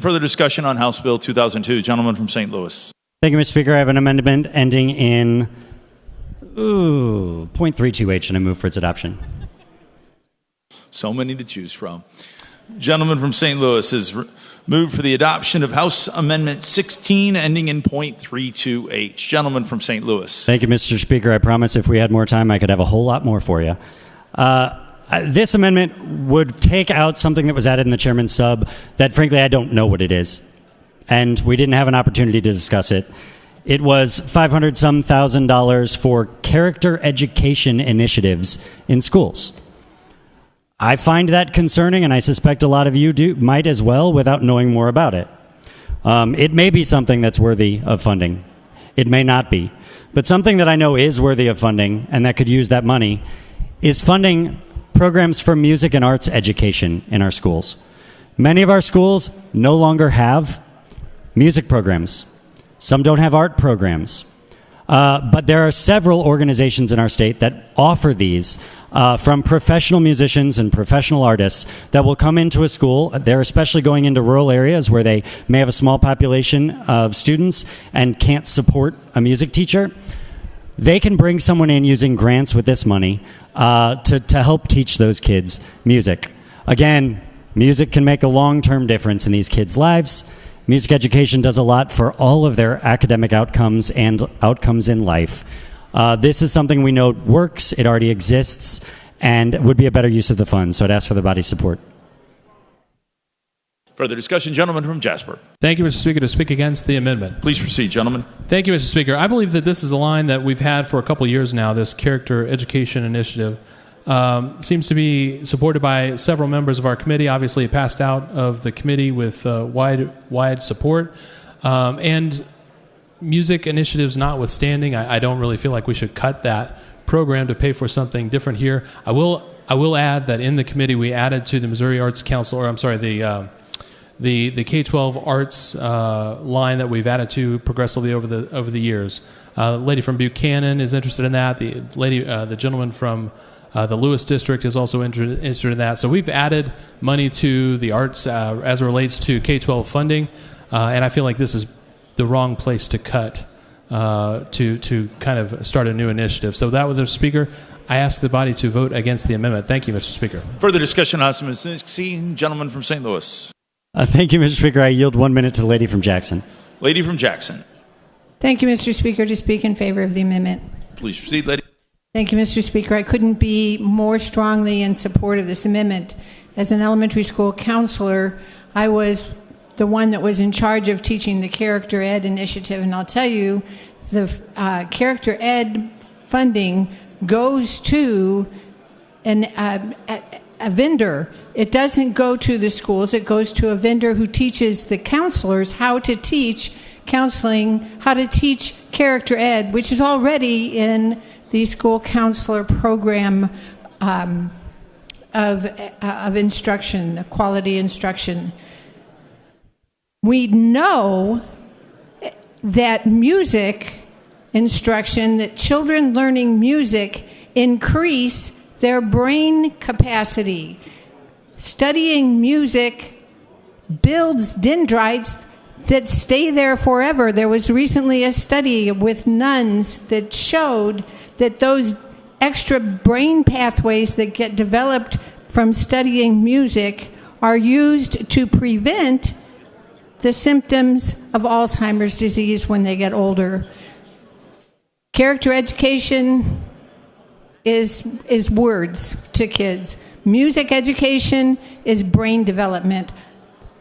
Further discussion on House Bill 2002. Gentleman from St. Louis. Thank you, Mr. Speaker. I have an amendment ending in .32H, and I move for its adoption. So many to choose from. Gentleman from St. Louis has moved for the adoption of House Amendment 16, ending in .32H. Gentleman from St. Louis. Thank you, Mr. Speaker. I promise if we had more time, I could have a whole lot more for you. This amendment would take out something that was added in the chairman's sub that, frankly, I don't know what it is. And we didn't have an opportunity to discuss it. It was $500,000 for character education initiatives in schools. I find that concerning, and I suspect a lot of you might as well without knowing more about it. It may be something that's worthy of funding. It may not be. But something that I know is worthy of funding and that could use that money is funding programs for music and arts education in our schools. Many of our schools no longer have music programs. Some don't have art programs. But there are several organizations in our state that offer these from professional musicians and professional artists that will come into a school. They're especially going into rural areas where they may have a small population of students and can't support a music teacher. They can bring someone in using grants with this money to help teach those kids music. Again, music can make a long-term difference in these kids' lives. Music education does a lot for all of their academic outcomes and outcomes in life. This is something we know works, it already exists, and would be a better use of the funds. So I'd ask for the body's support. Further discussion, gentleman from Jasper. Thank you, Mr. Speaker. To speak against the amendment. Please proceed, gentlemen. Thank you, Mr. Speaker. I believe that this is a line that we've had for a couple years now, this character education initiative. Seems to be supported by several members of our committee. Obviously, it passed out of the committee with wide support. And music initiatives notwithstanding, I don't really feel like we should cut that program to pay for something different here. I will add that in the committee we added to the Missouri Arts Council, or I'm sorry, the K-12 arts line that we've added to progressively over the years. The lady from Buchanan is interested in that. The gentleman from the Lewis District is also interested in that. So we've added money to the arts as it relates to K-12 funding, and I feel like this is the wrong place to cut to kind of start a new initiative. So that was the Speaker. I ask the body to vote against the amendment. Thank you, Mr. Speaker. Further discussion on House Amendment 16, gentleman from St. Louis. Thank you, Mr. Speaker. I yield 1 minute to the lady from Jackson. Lady from Jackson. Thank you, Mr. Speaker, to speak in favor of the amendment. Please proceed, lady. Thank you, Mr. Speaker. I couldn't be more strongly in support of this amendment. As an elementary school counselor, I was the one that was in charge of teaching the Character Ed initiative, and I'll tell you, the Character Ed funding goes to a vendor. It doesn't go to the schools. It goes to a vendor who teaches the counselors how to teach counseling, how to teach Character Ed, which is already in the school counselor program of instruction, quality instruction. We know that music instruction, that children learning music increase their brain capacity. Studying music builds dendrites that stay there forever. There was recently a study with nuns that showed that those extra brain pathways that get developed from studying music are used to prevent the symptoms of Alzheimer's disease when they get older. Character education is words to kids. Music education is brain development.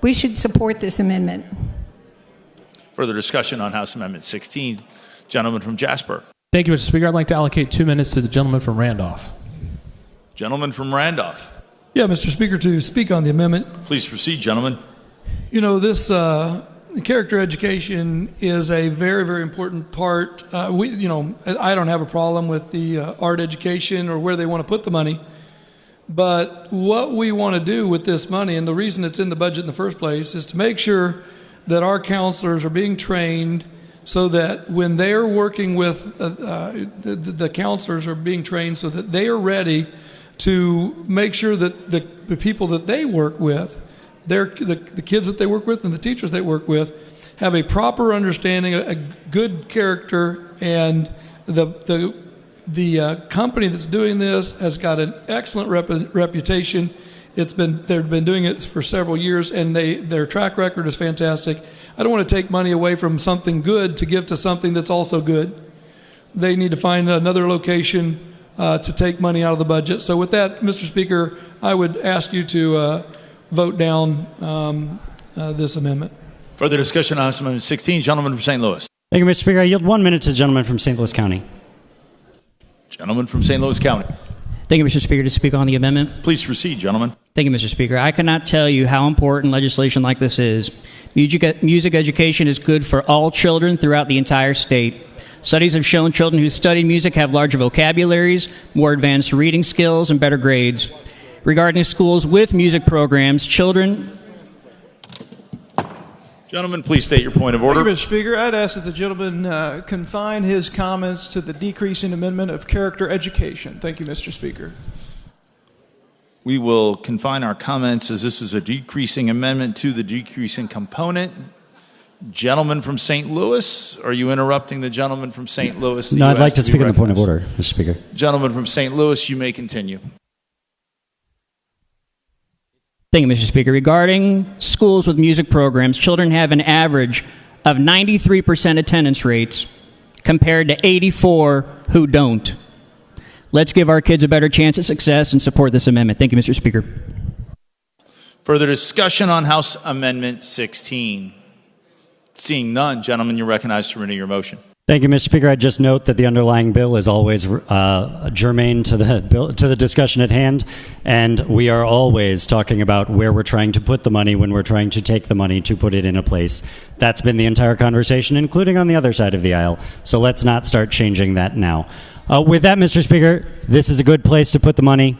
We should support this amendment. Further discussion on House Amendment 16. Gentleman from Jasper. Thank you, Mr. Speaker. I'd like to allocate 2 minutes to the gentleman from Randolph. Gentleman from Randolph. Yeah, Mr. Speaker, to speak on the amendment. Please proceed, gentlemen. You know, this character education is a very, very important part. I don't have a problem with the art education or where they want to put the money. But what we want to do with this money, and the reason it's in the budget in the first place, is to make sure that our counselors are being trained so that when they're working with the counselors are being trained so that they are ready to make sure that the people that they work with the kids that they work with and the teachers they work with have a proper understanding, a good character, and the company that's doing this has got an excellent reputation. They've been doing it for several years, and their track record is fantastic. I don't want to take money away from something good to give to something that's also good. They need to find another location to take money out of the budget. So with that, Mr. Speaker, I would ask you to vote down this amendment. Further discussion on House Amendment 16. Gentleman from St. Louis. Thank you, Mr. Speaker. I yield 1 minute to the gentleman from St. Louis County. Gentleman from St. Louis County. Thank you, Mr. Speaker. To speak on the amendment. Please proceed, gentlemen. Thank you, Mr. Speaker. I cannot tell you how important legislation like this is. Music education is good for all children throughout the entire state. Studies have shown children who study music have larger vocabularies, more advanced reading skills, and better grades. Regarding schools with music programs, Gentlemen, please state your point of order. Thank you, Mr. Speaker. I'd ask that the gentleman confine his comments to the decreasing amendment of character education. Thank you, Mr. Speaker. We will confine our comments, as this is a decreasing amendment, to the decreasing component. Gentleman from St. Louis, are you interrupting the gentleman from St. Louis? No, I'd like to speak on the point of order, Mr. Speaker. Gentleman from St. Louis, you may continue. Thank you, Mr. Speaker. Regarding schools with music programs, children have an average of 93% attendance rates compared to 84 who don't. Let's give our kids a better chance at success and support this amendment. Thank you, Mr. Speaker. Further discussion on House Amendment 16. Seeing none, gentlemen, you're recognized to renew your motion. Thank you, Mr. Speaker. I just note that the underlying bill is always germane to the discussion at hand, and we are always talking about where we're trying to put the money when we're trying to take the money to put it in a place. That's been the entire conversation, including on the other side of the aisle. So let's not start changing that now. With that, Mr. Speaker, this is a good place to put the money.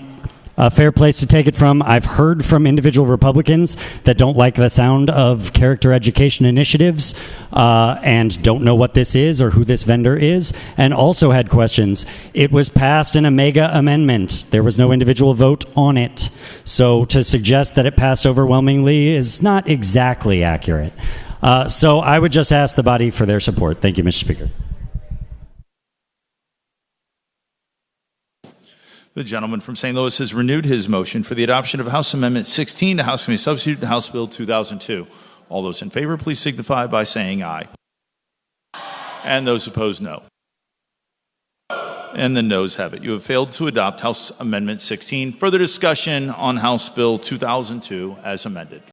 A fair place to take it from. I've heard from individual Republicans that don't like the sound of character education initiatives and don't know what this is or who this vendor is, and also had questions. It was passed in a mega amendment. There was no individual vote on it. So to suggest that it passed overwhelmingly is not exactly accurate. So I would just ask the body for their support. Thank you, Mr. Speaker. The gentleman from St. Louis has renewed his motion for the adoption of House Amendment 16 to House Committee Substitute to House Bill 2002. All those in favor, please signify by saying aye. And those opposed, no. And the noes have it. You have failed to adopt House Amendment 16. Further discussion on House Bill 2002 as amended.